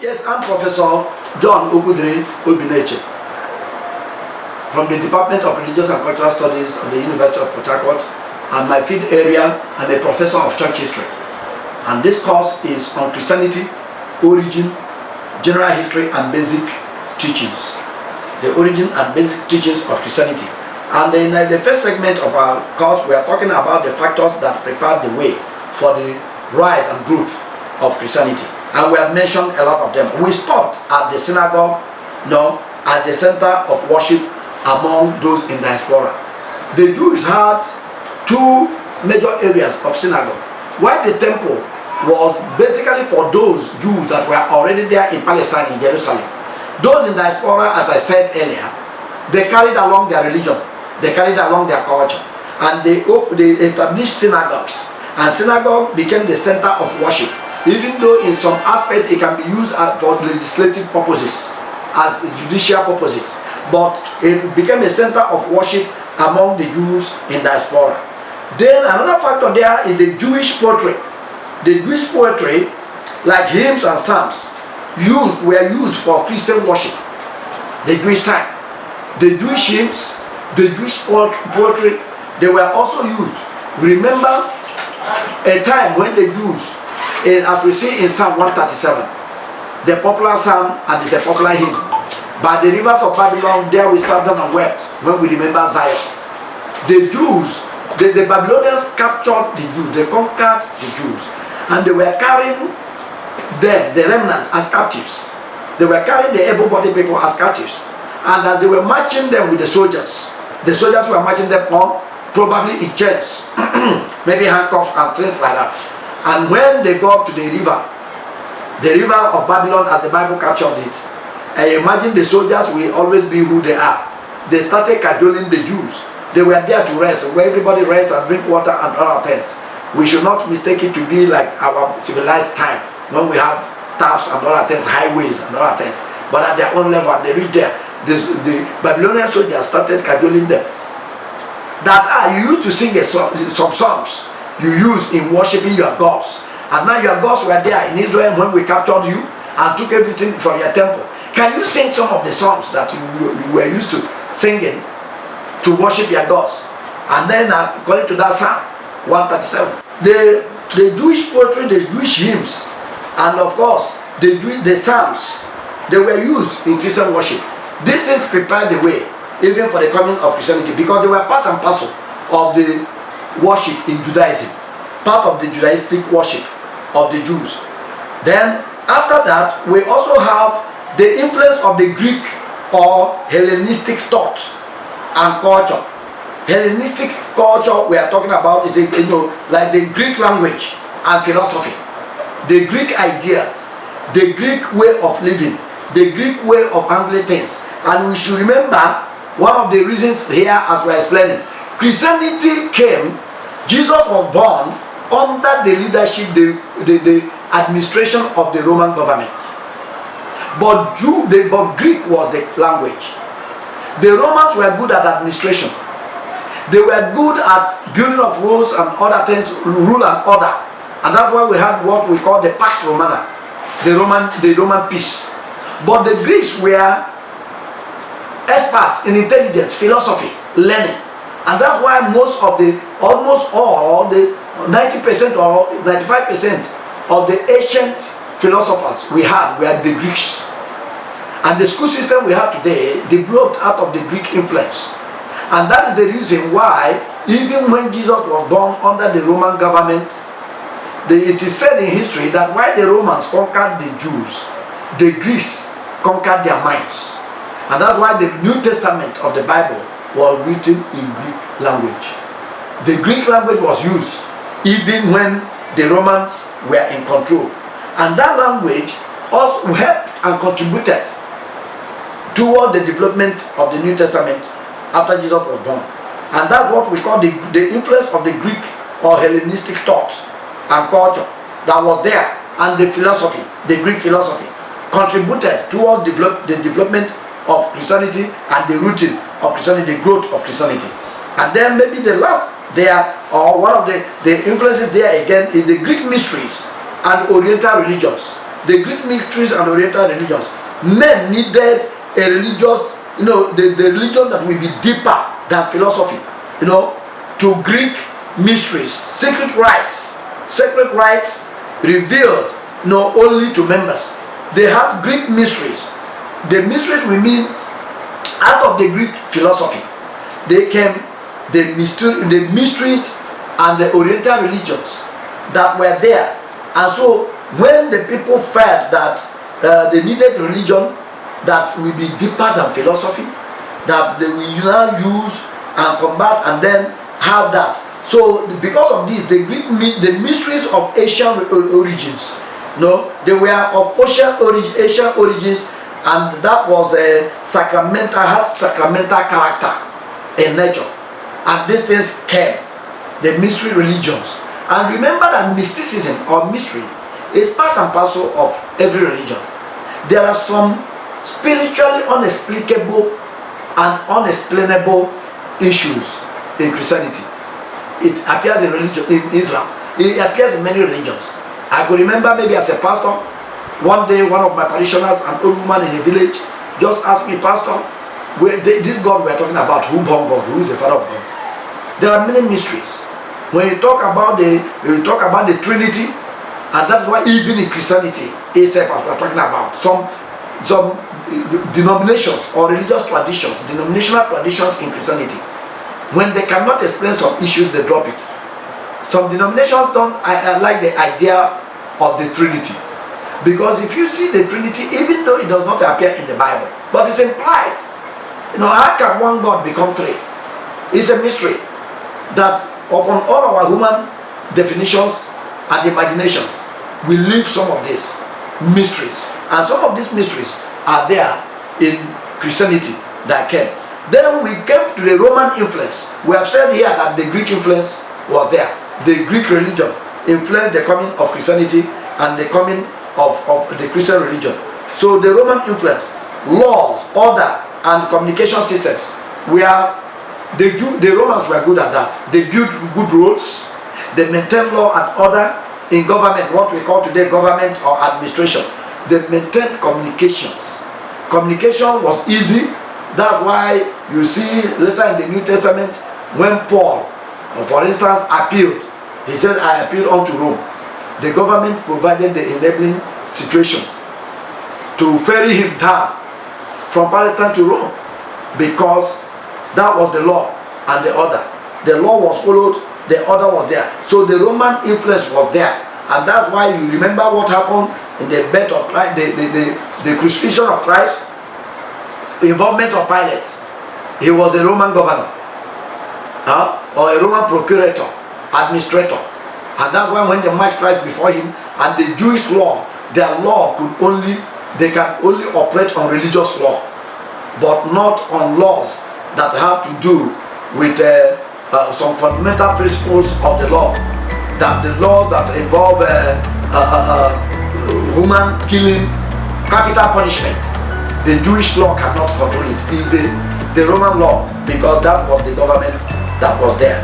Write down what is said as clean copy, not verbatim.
Yes, I'm Professor John Obineche from the Department of Religious and Cultural Studies of the University of Port Harcourt, and my field area, I'm a professor of church history. And this course is on Christianity, origin, general history, and basic teachings. The origin and basic teachings of Christianity. And in the first segment of our course, we are talking about the factors that prepared the way for the rise and growth of Christianity. And we have mentioned a lot of them. We stopped at the synagogue, as the center of worship among those in diaspora. The Jews had two major areas of synagogue, while the temple was basically for those Jews that were already there in Palestine, in Jerusalem. Those in diaspora, as I said earlier, they carried along their religion, they carried along their culture, and they established synagogues, and synagogue became the center of worship. Even though in some aspects it can be used for legislative purposes, as judicial purposes, but it became a center of worship among the Jews in diaspora. Then another factor there is the Jewish poetry. The Jewish poetry, like hymns and psalms, were used for Christian worship. The Jewish time, the Jewish hymns, the Jewish poetry, they were also used. Remember a time when the Jews, as we see in Psalm 137, the popular psalm, and it's a popular hymn, by the rivers of Babylon, there we sat down and wept when we remember Zion. The Jews, the Babylonians captured the Jews, they conquered the Jews, and they were carrying them, the remnant, as captives. They were carrying the able-bodied people as captives, and as they were marching them with the soldiers were marching them on, probably in chains, maybe handcuffs and things like that. And when they got to the river of Babylon, as the Bible captures it, I imagine the soldiers will always be who they are. They started cajoling the Jews. They were there to rest, where everybody rests and drink water and other things. We should not mistake it to be like our civilized time, when we have taps and other things, highways and other things. But at their own level, they reached there. The Babylonian soldiers started cajoling them. You used to sing some songs you use in worshiping your gods, and now your gods were there in Israel when we captured you and took everything from your temple. Can you sing some of the songs that you were used to singing to worship your gods? And then according to that Psalm 137, the Jewish poetry, the Jewish hymns, and of course the psalms, they were used in Christian worship. These things prepared the way even for the coming of Christianity, because they were part and parcel of the worship in Judaism, part of the Judaistic worship of the Jews. Then after that, we also have the influence of the Greek or Hellenistic thought and culture. Hellenistic culture we are talking about is like the Greek language and philosophy, the Greek ideas, the Greek way of living, the Greek way of handling things. And we should remember one of the reasons here, as we are explaining, Christianity came, Jesus was born under the leadership, the administration of the Roman government. But Greek was the language. The Romans were good at administration. They were good at building of rules and other things, rule and order. And that's why we had what we call the Pax Romana, the Roman peace. But the Greeks were experts in intelligence, philosophy, learning. And that's why almost all the 90% or 95% of the ancient philosophers we had were the Greeks. And the school system we have today developed out of the Greek influence. And that is the reason why, even when Jesus was born under the Roman government, it is said in history that while the Romans conquered the Jews, the Greeks conquered their minds. And that's why the New Testament of the Bible was written in Greek language. The Greek language was used even when the Romans were in control. And that language also helped and contributed toward the development of the New Testament after Jesus was born. And that's what we call the influence of the Greek or Hellenistic thoughts and culture that was there, and the philosophy, the Greek philosophy, contributed towards the development of Christianity and the rooting of Christianity, the growth of Christianity. And then maybe the last there, or one of the influences there again, is the Greek mysteries and Oriental religions. the Greek mysteries and Oriental religions, men needed a religious, the religion that will be deeper than philosophy, to Greek mysteries, sacred rites revealed only to members. They have Greek mysteries. The mysteries we mean out of the Greek philosophy. They came the mysteries and the Oriental religions that were there. And so when the people felt that they needed a religion that will be deeper than philosophy, that they will now use and combat and then have that. So because of this, the mysteries of Asian origins, they were of Asian origins, and that was a sacramental character in nature. And these things came, the mystery religions. And remember that mysticism or mystery is part and parcel of every religion. There are some spiritually inexplicable and unexplainable issues in Christianity. It appears in religion, in Islam. It appears in many religions. I could remember maybe as a pastor, one day one of my parishioners, an old woman in a village, just asked me, Pastor, this God we're talking about, who born God, who is the Father of God? There are many mysteries. When you talk about the Trinity, and that's why even in Christianity itself, as we're talking about, some denominations or religious traditions, denominational traditions in Christianity, when they cannot explain some issues, they drop it. Some denominations don't like the idea of the Trinity, because if you see the Trinity, even though it does not appear in the Bible, but it's implied. How can one God become three? It's a mystery that upon all our human definitions and imaginations, we leave some of these mysteries, and some of these mysteries are there in Christianity that came. Then we came to the Roman influence. We have said here that the Greek influence was there. The Greek religion influenced the coming of Christianity and the coming of the Christian religion. So the Roman influence, laws, order, and communication systems, where the Romans were good at that. They built good roads, they maintained law and order in government, what we call today government or administration. They maintained communications. Communication was easy. That's why you see later in the New Testament, when Paul, for instance, appealed, he said, I appealed unto Rome. The government provided the enabling situation to ferry him down from Palestine to Rome, because that was the law and the order. The law was followed, the order was there. So the Roman influence was there. And that's why you remember what happened in the birth of Christ, the crucifixion of Christ, involvement of Pilate. He was a Roman governor, or a Roman procurator, administrator. And that's why when they marched Christ before him, and the Jewish law, their law they can only operate on religious law, but not on laws that have to do with some fundamental principles of the law. That the laws that involve human killing, capital punishment, the Jewish law cannot control it. It's the Roman law, because that was the government that was there.